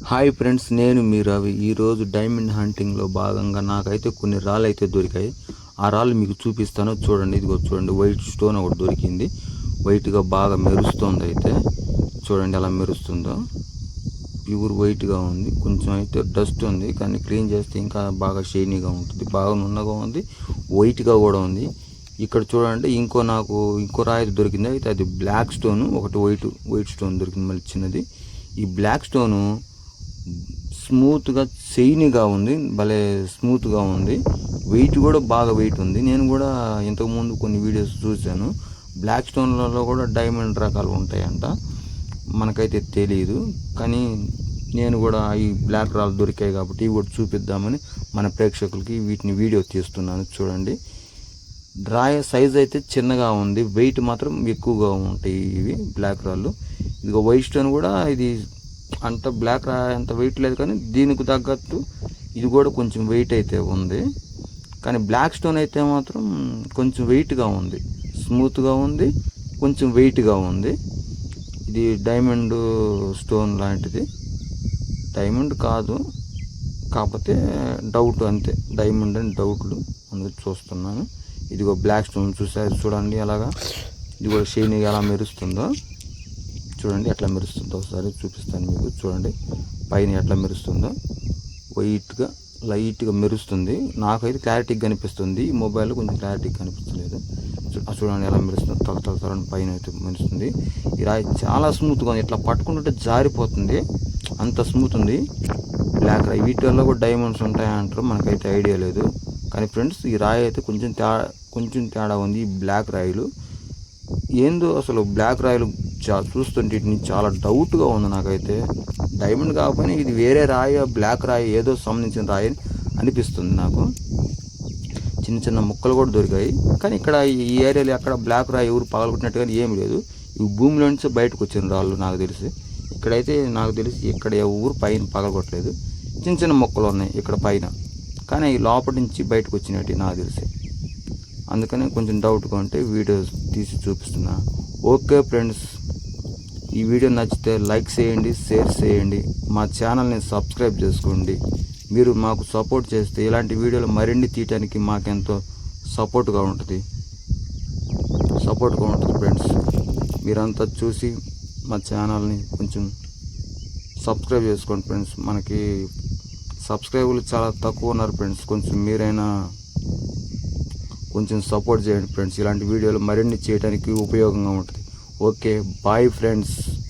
Hi friends, నేను మీ రవి. ఈరోజు diamond హంటింగ్లో భాగంగా నాకైతే కొన్ని రాళ్ళు అయితే దొరికాయి. ఆ రాళ్ళు మీకు చూపిస్తాను, చూడండి. ఇదిగో చూడండి, వైట్ స్టోన్ ఒకటి దొరికింది. వైట్గా బాగా మెరుస్తుంది. అయితే చూడండి ఎలా మెరుస్తుందో. ప్యూర్ వైట్గా ఉంది. కొంచెం అయితే డస్ట్ ఉంది, కానీ క్లీన్ చేస్తే ఇంకా బాగా షైనీగా ఉంటుంది. బాగా నున్నగా ఉంది, వైట్గా కూడా ఉంది. ఇక్కడ చూడండి, ఇంకో రాయి దొరికింది. అయితే అది బ్లాక్ స్టోన్, ఒకటి వైట్ స్టోన్ దొరికింది మళ్ళీ చిన్నది. ఈ బ్లాక్ స్టోను స్మూత్గా షైనీగా ఉంది, భలే స్మూత్గా ఉంది. వెయిట్ కూడా బాగా వెయిట్ ఉంది. నేను కూడా ఇంతకుముందు కొన్ని వీడియోస్ చూశాను. బ్లాక్ స్టోన్లలో కూడా డైమండ్ రకాలు ఉంటాయంట, మనకైతే తెలియదు. కానీ నేను కూడా ఈ బ్లాక్ రాళ్ళు దొరికాయి కాబట్టి ఇవి కూడా చూపిద్దామని మన ప్రేక్షకులకి వీటిని వీడియో తీస్తున్నాను. చూడండి, రాయ సైజ్ అయితే చిన్నగా ఉంది, వెయిట్ మాత్రం ఎక్కువగా ఉంటాయి ఇవి బ్లాక్ రాళ్ళు. ఇదిగో వైట్ స్టోన్ కూడా ఇది అంత బ్లాక్ అంత వెయిట్ లేదు, కానీ దీనికి తగ్గట్టు ఇది కూడా కొంచెం వెయిట్ అయితే ఉంది. కానీ బ్లాక్ స్టోన్ అయితే మాత్రం కొంచెం వెయిట్గా ఉంది, స్మూత్గా ఉంది, కొంచెం వెయిట్గా ఉంది. ఇది డైమండ్ స్టోన్ లాంటిది. డైమండ్ కాదు, కాకపోతే డౌట్ అంతే. డైమండ్ అని డౌట్లు అందుకు చూస్తున్నాను. ఇదిగో బ్లాక్ స్టోన్ చూడండి ఎలాగా. ఇది కూడా షైనీగా ఎలా మెరుస్తుందో చూడండి, ఎట్లా మెరుస్తుందో ఒకసారి చూపిస్తాను మీకు. చూడండి పైన ఎట్లా మెరుస్తుందో, వైట్గా లైట్గా మెరుస్తుంది. నాకైతే క్లారిటీగా కనిపిస్తుంది, ఈ మొబైల్లో కొంచెం క్లారిటీగా కనిపించలేదు. చూడండి ఎలా మెరుస్తుంది, తల పైన అయితే మెరుస్తుంది. ఈ రాయి చాలా స్మూత్గా ఉంది, ఇట్లా పట్టుకుంటుంటే జారిపోతుంది, అంత స్మూత్ ఉంది. బ్లాక్ రాయి, వీటిల్లో కూడా డైమండ్స్ ఉంటాయంటారు, మనకైతే ఐడియా లేదు. కానీ ఫ్రెండ్స్, ఈ రాయి అయితే కొంచెం తేడా ఉంది. ఈ బ్లాక్ రాయిలు ఏందో అసలు, బ్లాక్ రాయలు చూస్తుంటే చాలా డౌట్గా ఉంది నాకైతే. డైమండ్ కాకపోయినా ఇది వేరే రాయి, బ్లాక్ రాయి ఏదో సంబంధించిన రాయి అనిపిస్తుంది నాకు. చిన్న చిన్న ముక్కలు కూడా దొరికాయి, కానీ ఇక్కడ ఈ ఏరియాలో ఎక్కడ బ్లాక్ రాయి ఎవరు పగలగొట్టినట్టుగా ఏమి లేదు. ఇవి భూమిలో నుంచి బయటకు వచ్చిన రాళ్ళు నాకు తెలిసి. ఇక్కడైతే నాకు తెలిసి ఇక్కడ ఎవరు పైన పగలగొట్టలేదు, చిన్న చిన్న ముక్కలు ఉన్నాయి ఇక్కడ పైన, కానీ ఈ లోపల నుంచి బయటకు వచ్చినట్టు నాకు తెలిసి. అందుకని కొంచెం డౌట్గా ఉంటే వీడియో తీసి చూపిస్తున్నా. ఓకే ఫ్రెండ్స్, ఈ వీడియో నచ్చితే లైక్ చేయండి, షేర్ చేయండి, మా ఛానల్ని సబ్స్క్రైబ్ చేసుకోండి. మీరు మాకు సపోర్ట్ చేస్తే ఇలాంటి వీడియోలు మరిన్ని తీయడానికి మాకెంతో సపోర్ట్గా ఉంటుంది ఫ్రెండ్స్. మీరంతా చూసి మా ఛానల్ని కొంచెం సబ్స్క్రైబ్ చేసుకోండి ఫ్రెండ్స్. మనకి సబ్స్క్రైబర్లు చాలా తక్కువ ఉన్నారు ఫ్రెండ్స్, కొంచెం మీరైనా కొంచెం సపోర్ట్ చేయండి ఫ్రెండ్స్. ఇలాంటి వీడియోలు మరిన్ని చేయడానికి ఉపయోగంగా ఉంటుంది. Okay, bye friends.